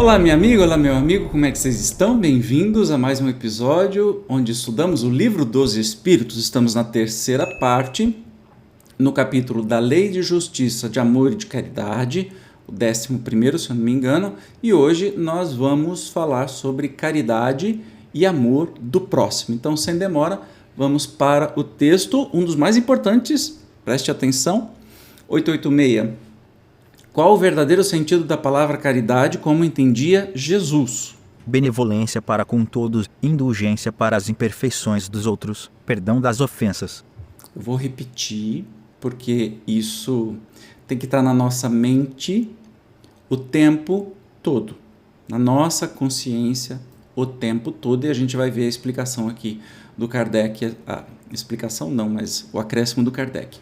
Olá, minha amiga, olá, meu amigo, como é que vocês estão? Bem-vindos a mais um episódio onde estudamos o livro dos Espíritos. Estamos na terceira parte, no capítulo da Lei de Justiça, de Amor e de Caridade, o 11º, se eu não me engano, e hoje nós vamos falar sobre caridade e amor do próximo. Então, sem demora, vamos para o texto, um dos mais importantes, preste atenção, 886. Qual o verdadeiro sentido da palavra caridade como entendia Jesus? Benevolência para com todos, indulgência para as imperfeições dos outros, perdão das ofensas. Eu vou repetir, porque isso tem que estar na nossa mente o tempo todo, na nossa consciência o tempo todo, e a gente vai ver a explicação aqui do Kardec, a explicação não, mas o acréscimo do Kardec.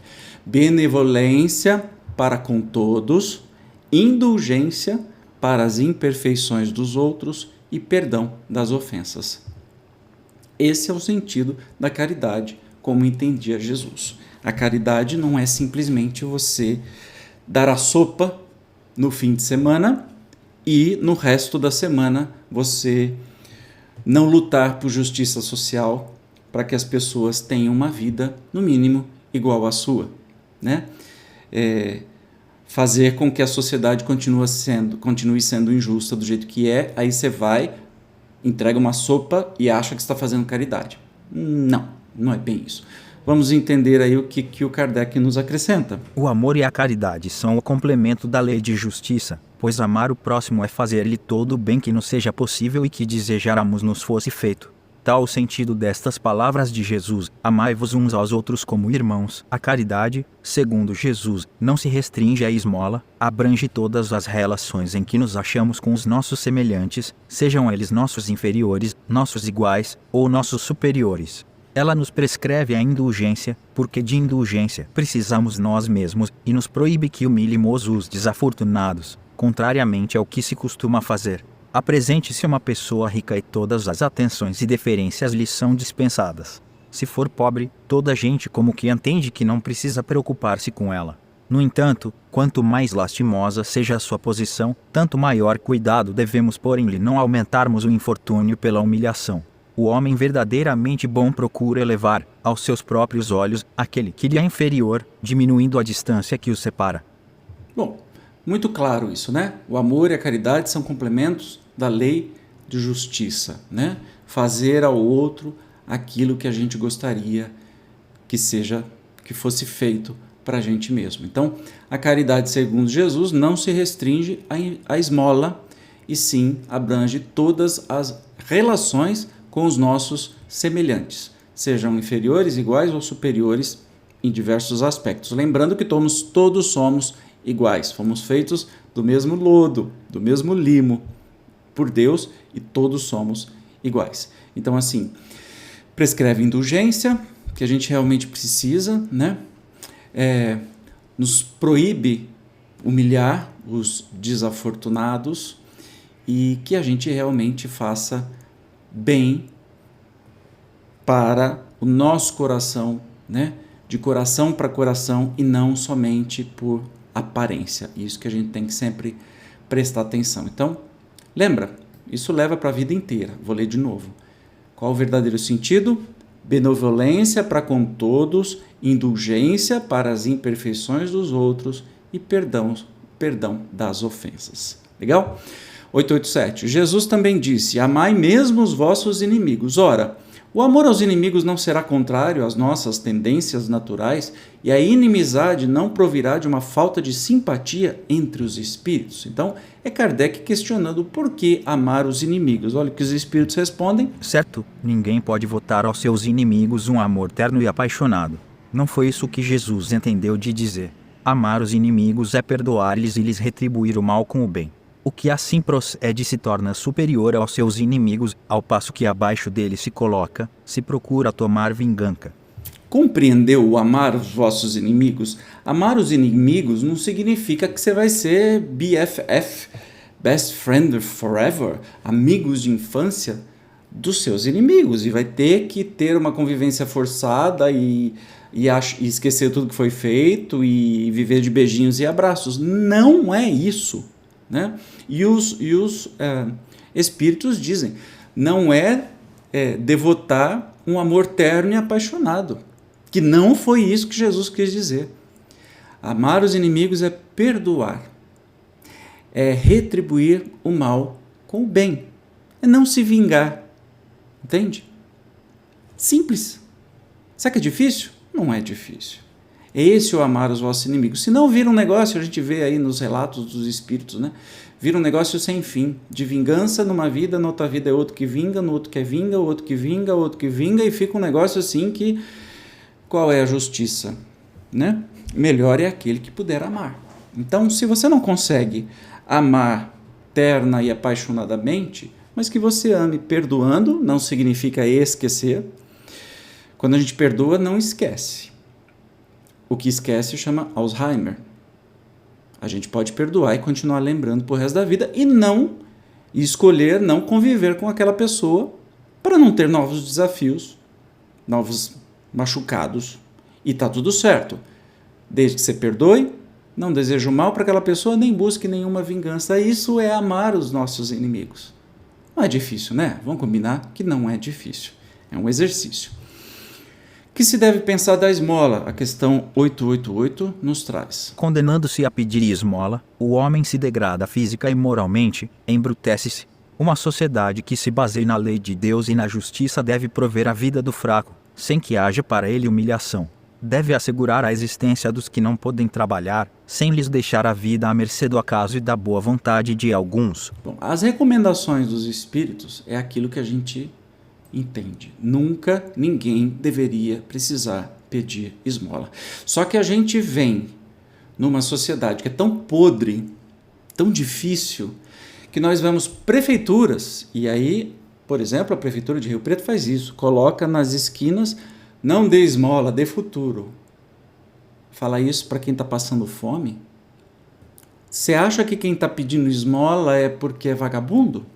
Benevolência para com todos, indulgência para as imperfeições dos outros e perdão das ofensas. Esse é o sentido da caridade, como entendia Jesus. A caridade não é simplesmente você dar a sopa no fim de semana e no resto da semana você não lutar por justiça social para que as pessoas tenham uma vida, no mínimo, igual à sua, né? Fazer com que a sociedade continue sendo injusta do jeito que é, aí você vai, entrega uma sopa e acha que está fazendo caridade. Não é bem isso. Vamos entender aí o que o Kardec nos acrescenta. O amor e a caridade são o complemento da lei de justiça, pois amar o próximo é fazer-lhe todo o bem que nos seja possível e que desejáramos nos fosse feito. Tal o sentido destas palavras de Jesus: amai-vos uns aos outros como irmãos. A caridade, segundo Jesus, não se restringe à esmola, abrange todas as relações em que nos achamos com os nossos semelhantes, sejam eles nossos inferiores, nossos iguais ou nossos superiores. Ela nos prescreve a indulgência, porque de indulgência precisamos nós mesmos, e nos proíbe que humilhemos os desafortunados, contrariamente ao que se costuma fazer. Apresente-se uma pessoa rica e todas as atenções e deferências lhe são dispensadas. Se for pobre, toda a gente como que entende que não precisa preocupar-se com ela. No entanto, quanto mais lastimosa seja a sua posição, tanto maior cuidado devemos pôr em lhe não aumentarmos o infortúnio pela humilhação. O homem verdadeiramente bom procura elevar, aos seus próprios olhos, aquele que lhe é inferior, diminuindo a distância que os separa. Bom, muito claro isso, né? O amor e a caridade são complementos da lei de justiça, né? Fazer ao outro aquilo que a gente gostaria que fosse feito para a gente mesmo. Então, a caridade, segundo Jesus, não se restringe à esmola, e sim abrange todas as relações com os nossos semelhantes, sejam inferiores, iguais ou superiores em diversos aspectos. Lembrando que todos somos iguais, fomos feitos do mesmo lodo, do mesmo limo por Deus, e todos somos iguais. Então, assim, prescreve indulgência, que a gente realmente precisa, né? Nos proíbe humilhar os desafortunados e que a gente realmente faça bem para o nosso coração, né? De coração para coração e não somente por aparência. Isso que a gente tem que sempre prestar atenção. Então, lembra, isso leva para a vida inteira. Vou ler de novo. Qual o verdadeiro sentido? Benevolência para com todos, indulgência para as imperfeições dos outros e perdão das ofensas. Legal? 887. Jesus também disse: amai mesmo os vossos inimigos. Ora, o amor aos inimigos não será contrário às nossas tendências naturais, e a inimizade não provirá de uma falta de simpatia entre os espíritos. Então, é Kardec questionando por que amar os inimigos. Olha o que os espíritos respondem. Certo, ninguém pode votar aos seus inimigos um amor terno e apaixonado. Não foi isso que Jesus entendeu de dizer. Amar os inimigos é perdoar-lhes e lhes retribuir o mal com o bem. O que assim procede se torna superior aos seus inimigos, ao passo que abaixo deles se coloca, se procura tomar vingança. Compreendeu o amar os vossos inimigos? Amar os inimigos não significa que você vai ser BFF, Best Friend Forever, amigos de infância dos seus inimigos, e vai ter que ter uma convivência forçada e esquecer tudo que foi feito e viver de beijinhos e abraços. Não é isso. né? E os espíritos dizem, não é devotar um amor terno e apaixonado, que não foi isso que Jesus quis dizer. Amar os inimigos é perdoar, é retribuir o mal com o bem, é não se vingar, entende? Simples. Será que é difícil? Não é difícil. Esse é o amar os vossos inimigos. Se não vira um negócio, a gente vê aí nos relatos dos espíritos, né? Vira um negócio sem fim, de vingança numa vida, na outra vida é outro que vinga, no outro que vinga, o outro que vinga, o outro que vinga, e fica um negócio assim que, qual é a justiça, né? Melhor é aquele que puder amar. Então, se você não consegue amar terna e apaixonadamente, mas que você ame perdoando, não significa esquecer. Quando a gente perdoa, não esquece. O que esquece chama Alzheimer. A gente pode perdoar e continuar lembrando pro resto da vida e escolher não conviver com aquela pessoa para não ter novos desafios, novos machucados. E tá tudo certo. Desde que você perdoe, não deseje o mal para aquela pessoa, nem busque nenhuma vingança. Isso é amar os nossos inimigos. Não é difícil, né? Vamos combinar que não é difícil. É um exercício. Que se deve pensar da esmola? A questão 888 nos traz. Condenando-se a pedir esmola, o homem se degrada física e moralmente, embrutece-se. Uma sociedade que se baseie na lei de Deus e na justiça deve prover a vida do fraco, sem que haja para ele humilhação. Deve assegurar a existência dos que não podem trabalhar, sem lhes deixar a vida à mercê do acaso e da boa vontade de alguns. Bom, as recomendações dos espíritos é aquilo que a gente entende. Nunca ninguém deveria precisar pedir esmola. Só que a gente vem numa sociedade que é tão podre, tão difícil, que nós vemos prefeituras, e aí, por exemplo, a Prefeitura de Rio Preto faz isso, coloca nas esquinas, não dê esmola, dê futuro. Fala isso para quem está passando fome? Você acha que quem está pedindo esmola é porque é vagabundo?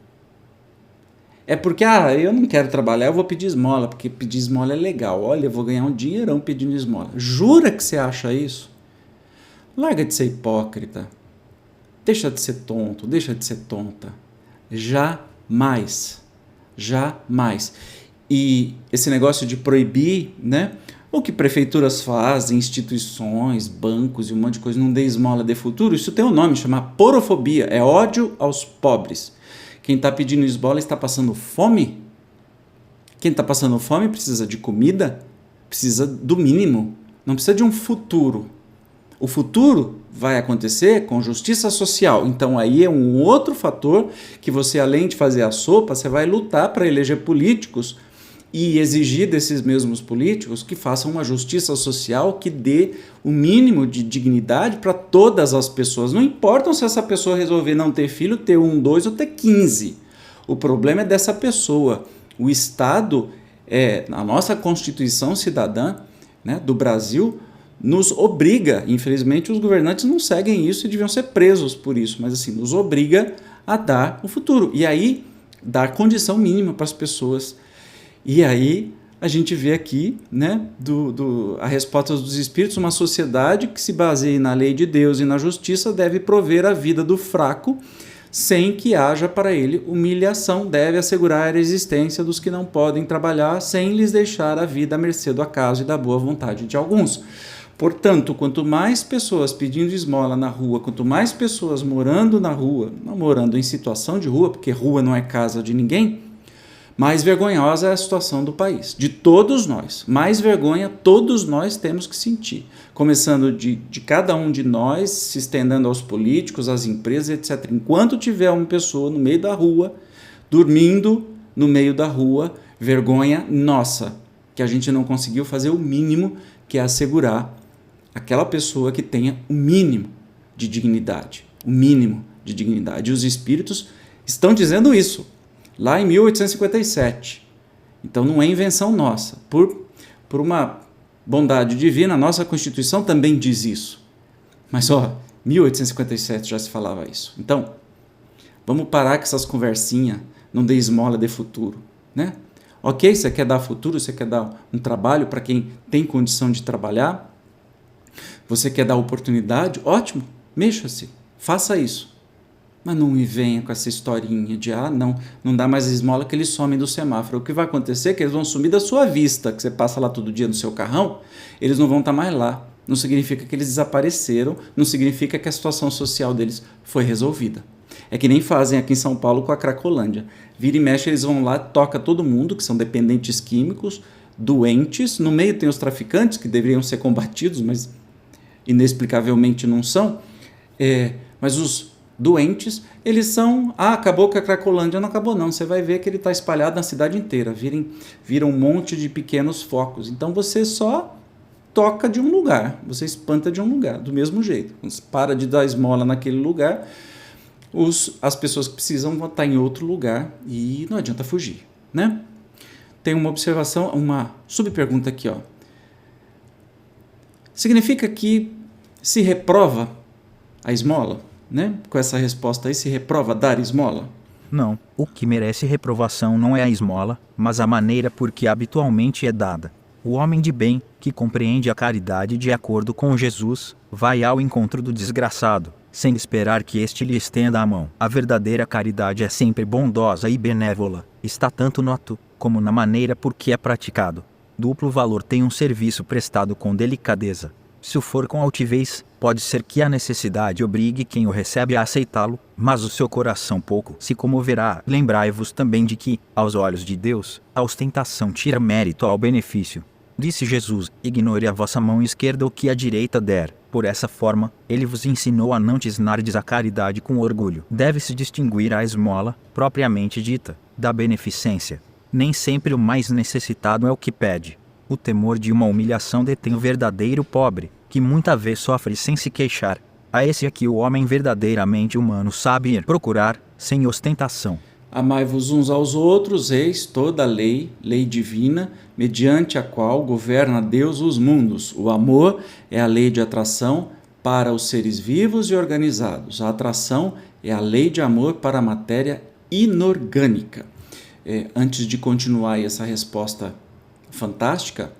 É porque, eu não quero trabalhar, eu vou pedir esmola, porque pedir esmola é legal. Olha, eu vou ganhar um dinheirão pedindo esmola. Jura que você acha isso? Larga de ser hipócrita. Deixa de ser tonto, deixa de ser tonta. Jamais. Jamais. E esse negócio de proibir, né? O que prefeituras fazem, instituições, bancos e um monte de coisa, não dê esmola, dê futuro, isso tem um nome, chama porofobia, é ódio aos pobres. Quem está pedindo esmola está passando fome? Quem está passando fome precisa de comida, precisa do mínimo, não precisa de um futuro. O futuro vai acontecer com justiça social, então aí é um outro fator que você, além de fazer a sopa, você vai lutar para eleger políticos e exigir desses mesmos políticos que façam uma justiça social que dê o mínimo de dignidade para todas as pessoas. Não importa se essa pessoa resolver não ter filho, ter 1, 2 ou ter 15. O problema é dessa pessoa. O Estado, a nossa Constituição Cidadã, né, do Brasil, nos obriga, infelizmente os governantes não seguem isso e deviam ser presos por isso, mas assim, nos obriga a dar o futuro. E aí, dar condição mínima para as pessoas. E aí a gente vê aqui, né, a resposta dos espíritos, uma sociedade que se baseie na lei de Deus e na justiça deve prover a vida do fraco sem que haja para ele humilhação, deve assegurar a existência dos que não podem trabalhar sem lhes deixar a vida à mercê do acaso e da boa vontade de alguns. Portanto, quanto mais pessoas pedindo esmola na rua, quanto mais pessoas morando na rua, não morando em situação de rua, porque rua não é casa de ninguém, mais vergonhosa é a situação do país, de todos nós. Mais vergonha todos nós temos que sentir, começando de cada um de nós, se estendendo aos políticos, às empresas, etc. Enquanto tiver uma pessoa no meio da rua, dormindo no meio da rua, vergonha nossa, que a gente não conseguiu fazer o mínimo, que é assegurar aquela pessoa que tenha o mínimo de dignidade, o mínimo de dignidade. E os espíritos estão dizendo isso lá em 1857. Então não é invenção nossa. Por uma bondade divina, a nossa Constituição também diz isso. Mas, 1857 já se falava isso. Então, vamos parar com essas conversinhas, não dê esmola, dê futuro, né? Ok, você quer dar futuro, você quer dar um trabalho para quem tem condição de trabalhar, você quer dar oportunidade, ótimo, mexa-se, faça isso. Mas não me venha com essa historinha de, não dá mais esmola que eles somem do semáforo. O que vai acontecer é que eles vão sumir da sua vista, que você passa lá todo dia no seu carrão, eles não vão estar mais lá. Não significa que eles desapareceram, não significa que a situação social deles foi resolvida. É que nem fazem aqui em São Paulo com a Cracolândia. Vira e mexe, eles vão lá, toca todo mundo, que são dependentes químicos, doentes. No meio tem os traficantes, que deveriam ser combatidos, mas inexplicavelmente não são. Mas os doentes, eles são... acabou com a Cracolândia. Não acabou não, você vai ver que ele está espalhado na cidade inteira. Vira um monte de pequenos focos. Então você só toca de um lugar, você espanta de um lugar, do mesmo jeito. Você para de dar esmola naquele lugar, as pessoas que precisam vão estar em outro lugar e não adianta fugir, né? Tem uma observação, uma subpergunta aqui, ó. Significa que se reprova a esmola, né? Com essa resposta aí, se reprova dar esmola? Não, o que merece reprovação não é a esmola, mas a maneira por que habitualmente é dada. O homem de bem, que compreende a caridade de acordo com Jesus, vai ao encontro do desgraçado, sem esperar que este lhe estenda a mão. A verdadeira caridade é sempre bondosa e benévola, está tanto no ato, como na maneira por que é praticado. Duplo valor tem um serviço prestado com delicadeza. Se o for com altivez, pode ser que a necessidade obrigue quem o recebe a aceitá-lo, mas o seu coração pouco se comoverá. Lembrai-vos também de que, aos olhos de Deus, a ostentação tira mérito ao benefício. Disse Jesus: ignore a vossa mão esquerda o que a direita der. Por essa forma, ele vos ensinou a não tisnardes a caridade com orgulho. Deve-se distinguir a esmola, propriamente dita, da beneficência. Nem sempre o mais necessitado é o que pede. O temor de uma humilhação detém o verdadeiro pobre, que muita vez sofre sem se queixar. A esse é que o homem verdadeiramente humano sabe ir procurar, sem ostentação. Amai-vos uns aos outros, eis toda a lei, lei divina, mediante a qual governa Deus os mundos. O amor é a lei de atração para os seres vivos e organizados. A atração é a lei de amor para a matéria inorgânica. Antes de continuar essa resposta fantástica,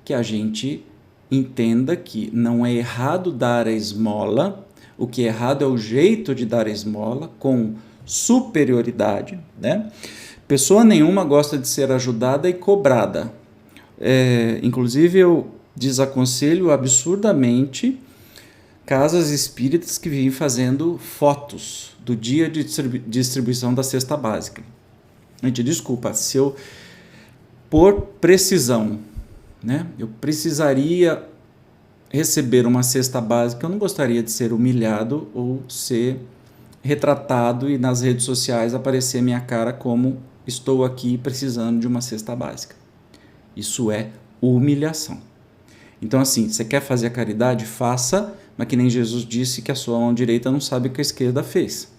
que a gente entenda que não é errado dar a esmola, o que é errado é o jeito de dar a esmola com superioridade, né? Pessoa nenhuma gosta de ser ajudada e cobrada. Inclusive, eu desaconselho absurdamente casas espíritas que vivem fazendo fotos do dia de distribuição da cesta básica. Gente, desculpa, se eu, por precisão, né, eu precisaria receber uma cesta básica, eu não gostaria de ser humilhado ou ser retratado e nas redes sociais aparecer minha cara como estou aqui precisando de uma cesta básica. Isso é humilhação. Então, assim, você quer fazer a caridade? Faça, mas que nem Jesus disse que a sua mão direita não sabe o que a esquerda fez.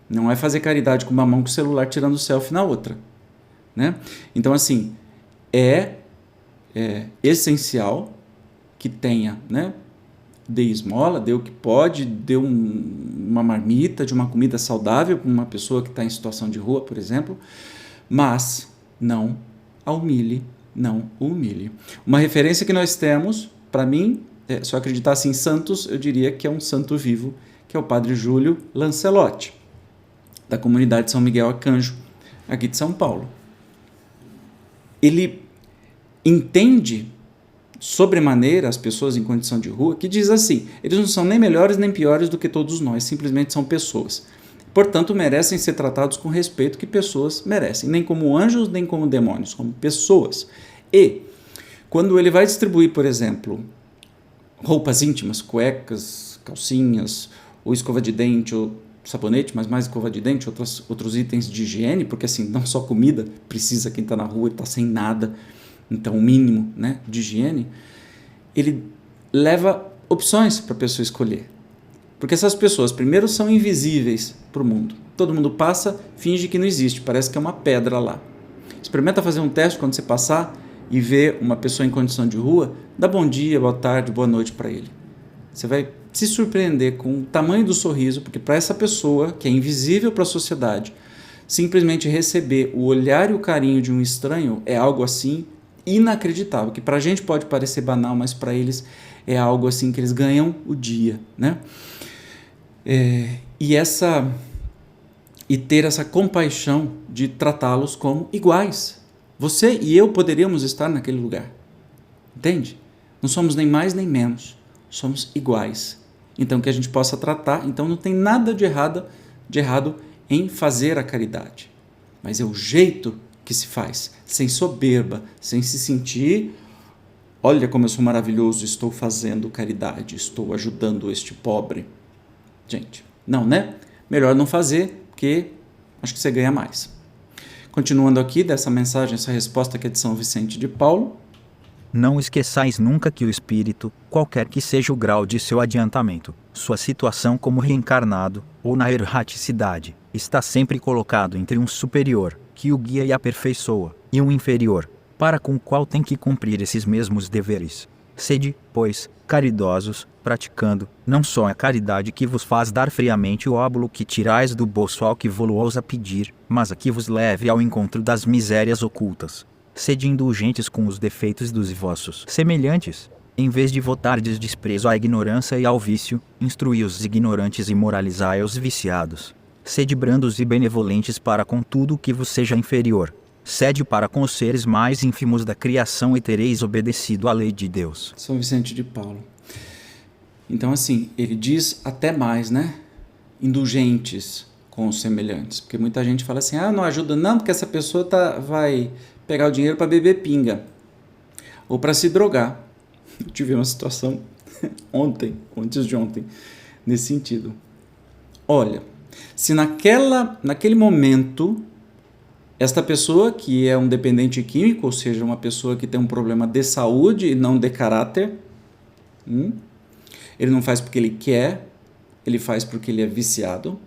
Não é fazer caridade com uma mão com o celular tirando selfie na outra, né? Então, assim, é essencial que tenha, né? Dê esmola, dê o que pode, dê uma marmita de uma comida saudável para uma pessoa que está em situação de rua, por exemplo, mas não a humilhe, não o humilhe. Uma referência que nós temos, para mim, se eu acreditasse em santos, eu diria que é um santo vivo, que é o Padre Júlio Lancelotti, da comunidade São Miguel Arcanjo, aqui de São Paulo. Ele entende sobremaneira as pessoas em condição de rua, que diz assim: eles não são nem melhores nem piores do que todos nós, simplesmente são pessoas. Portanto, merecem ser tratados com respeito que pessoas merecem, nem como anjos, nem como demônios, como pessoas. E, quando ele vai distribuir, por exemplo, roupas íntimas, cuecas, calcinhas, ou escova de dente, ou sabonete, mas mais escova de dente, outros itens de higiene, porque assim, não só comida, precisa quem está na rua e está sem nada, então o mínimo, né, de higiene, ele leva opções para a pessoa escolher. Porque essas pessoas, primeiro, são invisíveis para o mundo. Todo mundo passa, finge que não existe, parece que é uma pedra lá. Experimenta fazer um teste quando você passar e ver uma pessoa em condição de rua, dá bom dia, boa tarde, boa noite para ele. Você vai se surpreender com o tamanho do sorriso, porque para essa pessoa, que é invisível para a sociedade, simplesmente receber o olhar e o carinho de um estranho é algo assim inacreditável, que para a gente pode parecer banal, mas para eles é algo assim que eles ganham o dia, né? e ter essa compaixão de tratá-los como iguais. Você e eu poderíamos estar naquele lugar. Entende? Não somos nem mais nem menos. Somos iguais. Então que a gente possa tratar. Então não tem nada de errado em fazer a caridade. Mas é o jeito que se faz. Sem soberba. Sem se sentir... Olha como eu sou maravilhoso. Estou fazendo caridade. Estou ajudando este pobre. Gente, não, né? Melhor não fazer, porque acho que você ganha mais. Continuando aqui dessa mensagem, essa resposta que é de São Vicente de Paulo. Não esqueçais nunca que o espírito, qualquer que seja o grau de seu adiantamento, sua situação como reencarnado, ou na erraticidade, está sempre colocado entre um superior, que o guia e aperfeiçoa, e um inferior, para com o qual tem que cumprir esses mesmos deveres. Sede, pois, caridosos, praticando, não só a caridade que vos faz dar friamente o óbolo que tirais do bolso ao que vo-lo ousa pedir, mas a que vos leve ao encontro das misérias ocultas. Sede indulgentes com os defeitos dos vossos semelhantes. Em vez de votardes desprezo à ignorância e ao vício, instruí os ignorantes e moralizai os viciados. Sede brandos e benevolentes para com tudo que vos seja inferior. Sede para com os seres mais ínfimos da criação e tereis obedecido à lei de Deus. São Vicente de Paulo. Então, assim, ele diz até mais, né? Indulgentes com os semelhantes. Porque muita gente fala assim, não ajuda não, porque essa pessoa vai pegar o dinheiro para beber pinga. Ou para se drogar. Eu tive uma situação antes de ontem, nesse sentido. Olha, se naquele momento... Esta pessoa que é um dependente químico, ou seja, uma pessoa que tem um problema de saúde e não de caráter, ele não faz porque ele quer, ele faz porque ele é viciado.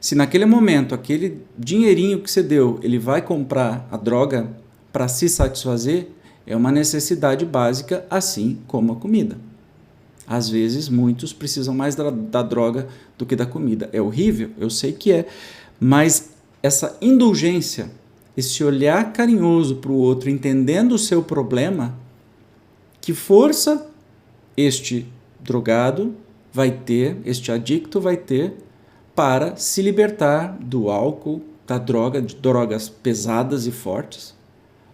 Se naquele momento, aquele dinheirinho que você deu, ele vai comprar a droga para se satisfazer, é uma necessidade básica, assim como a comida. Às vezes, muitos precisam mais da droga do que da comida. É horrível, eu sei que é, mas essa indulgência, esse olhar carinhoso para o outro, entendendo o seu problema, que força este drogado vai ter, este adicto vai ter, para se libertar do álcool, da droga, de drogas pesadas e fortes,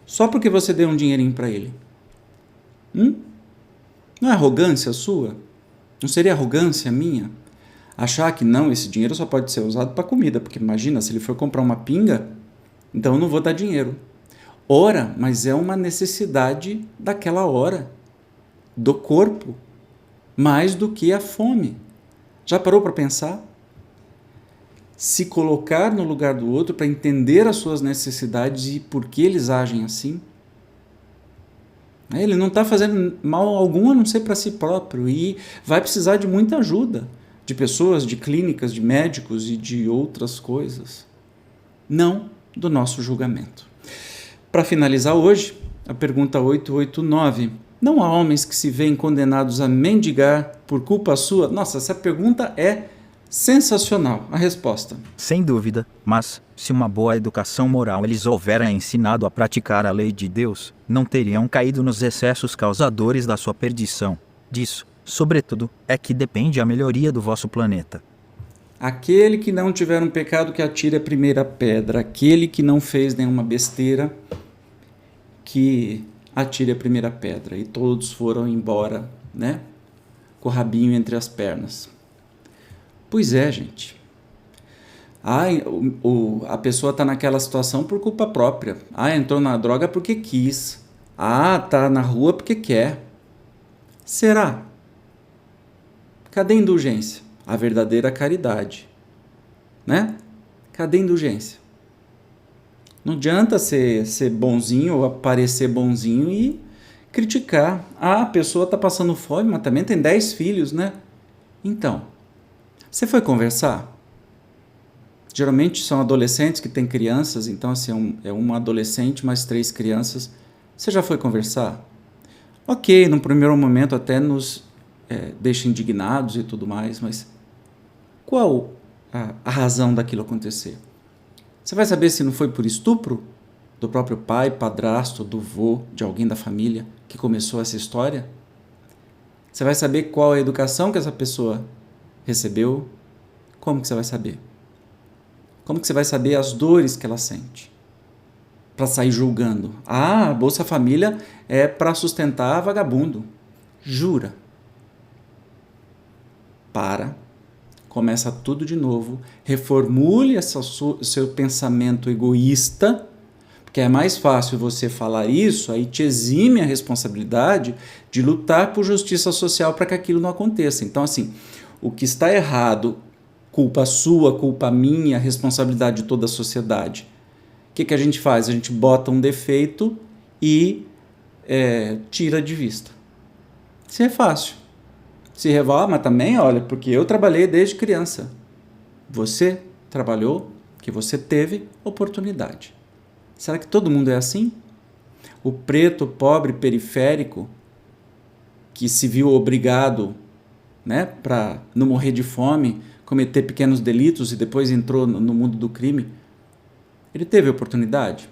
só porque você deu um dinheirinho para ele. Não é arrogância sua? Não seria arrogância minha? Achar que não, esse dinheiro só pode ser usado para comida, porque imagina, se ele for comprar uma pinga, então eu não vou dar dinheiro. Ora, mas é uma necessidade daquela hora, do corpo, mais do que a fome. Já parou para pensar? Se colocar no lugar do outro para entender as suas necessidades e por que eles agem assim? Ele não está fazendo mal algum a não ser para si próprio e vai precisar de muita ajuda. De pessoas, de clínicas, de médicos e de outras coisas. Não do nosso julgamento. Para finalizar hoje, a pergunta 889. Não há homens que se veem condenados a mendigar por culpa sua? Nossa, essa pergunta é sensacional. A resposta. Sem dúvida, mas, se uma boa educação moral lhes houvera ensinado a praticar a lei de Deus, não teriam caído nos excessos causadores da sua perdição. Disso, sobretudo, é que depende a melhoria do vosso planeta. Aquele que não tiver um pecado que atire a primeira pedra, aquele que não fez nenhuma besteira, que atire a primeira pedra. E todos foram embora, né? Com o rabinho entre as pernas. Pois é, gente. A pessoa está naquela situação por culpa própria. Entrou na droga porque quis. Está na rua porque quer. Será? Cadê a indulgência? A verdadeira caridade, né? Cadê a indulgência? Não adianta ser bonzinho ou parecer bonzinho e criticar. A pessoa está passando fome, mas também tem 10 filhos, né? Então, você foi conversar? Geralmente são adolescentes que têm crianças, então assim, é uma adolescente mais 3 crianças. Você já foi conversar? Ok, no primeiro momento até nos deixa indignados e tudo mais, mas qual a razão daquilo acontecer? Você vai saber se não foi por estupro do próprio pai, padrasto, do vô, de alguém da família que começou essa história? Você vai saber qual a educação que essa pessoa recebeu, Como que você vai saber? Como que você vai saber as dores que ela sente? Para sair julgando. Ah, a Bolsa Família é para sustentar vagabundo. Jura? Começa tudo de novo, reformule seu pensamento egoísta, porque é mais fácil você falar isso, aí te exime a responsabilidade de lutar por justiça social para que aquilo não aconteça. Então, assim, o que está errado, culpa sua, culpa minha, responsabilidade de toda a sociedade. O que a gente faz? A gente bota um defeito e tira de vista. Isso é fácil. Se revoar, mas também, olha, porque eu trabalhei desde criança. Você trabalhou, que você teve oportunidade. Será que todo mundo é assim? O preto, pobre, periférico, que se viu obrigado, né, para não morrer de fome, cometer pequenos delitos e depois entrou no mundo do crime, ele teve oportunidade?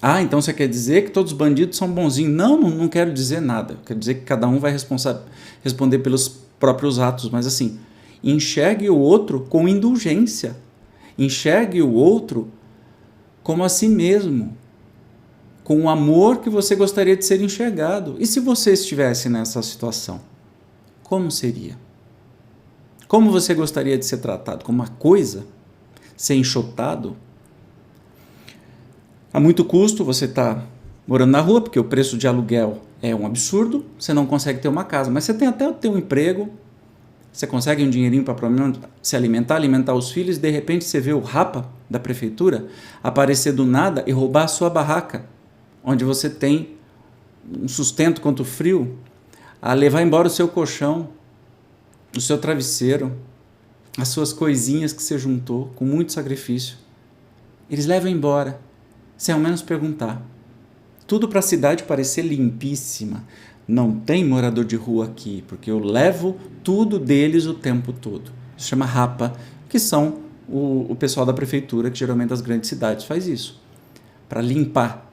Ah, então você quer dizer que todos os bandidos são bonzinhos? Não quero dizer nada. Quero dizer que cada um vai responder pelos próprios atos. Mas assim, enxergue o outro com indulgência. Enxergue o outro como a si mesmo. Com o amor que você gostaria de ser enxergado. E se você estivesse nessa situação? Como seria? Como você gostaria de ser tratado? Como uma coisa? Ser enxotado? A muito custo você está morando na rua, porque o preço de aluguel é um absurdo, você não consegue ter uma casa, mas você tem até o teu emprego, você consegue um dinheirinho para se alimentar os filhos, e de repente você vê o rapa da prefeitura aparecer do nada e roubar a sua barraca, onde você tem um sustento contra o frio, a levar embora o seu colchão, o seu travesseiro, as suas coisinhas que você juntou com muito sacrifício. Eles levam embora, sem ao menos perguntar. Tudo para a cidade parecer limpíssima. Não tem morador de rua aqui, porque eu levo tudo deles o tempo todo. Isso chama rapa, que são o pessoal da prefeitura, que geralmente das grandes cidades faz isso. Para limpar,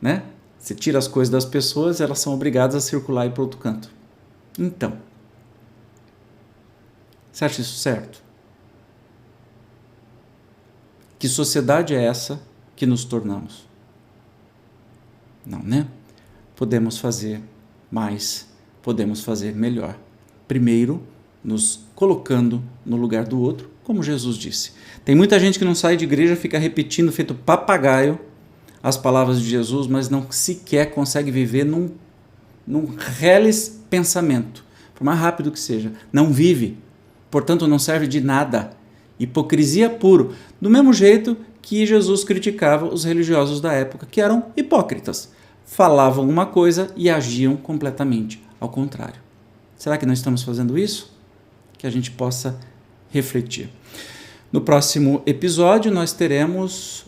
né? Você tira as coisas das pessoas, elas são obrigadas a circular e ir para outro canto. Então, você acha isso certo? Que sociedade é essa que nos tornamos? Não, né? Podemos fazer mais, podemos fazer melhor. Primeiro, nos colocando no lugar do outro, como Jesus disse. Tem muita gente que não sai de igreja, fica repetindo, feito papagaio, as palavras de Jesus, mas não sequer consegue viver num reles pensamento, por mais rápido que seja. Não vive, portanto não serve de nada. Hipocrisia puro. Do mesmo jeito que Jesus criticava os religiosos da época, que eram hipócritas. Falavam uma coisa e agiam completamente ao contrário. Será que nós estamos fazendo isso? Que a gente possa refletir. No próximo episódio nós teremos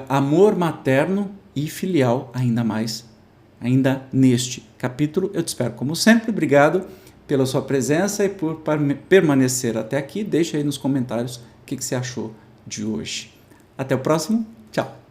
amor materno e filial ainda neste capítulo. Eu te espero como sempre. Obrigado pela sua presença e por permanecer até aqui. Deixa aí nos comentários o que você achou de hoje. Até o próximo. Tchau.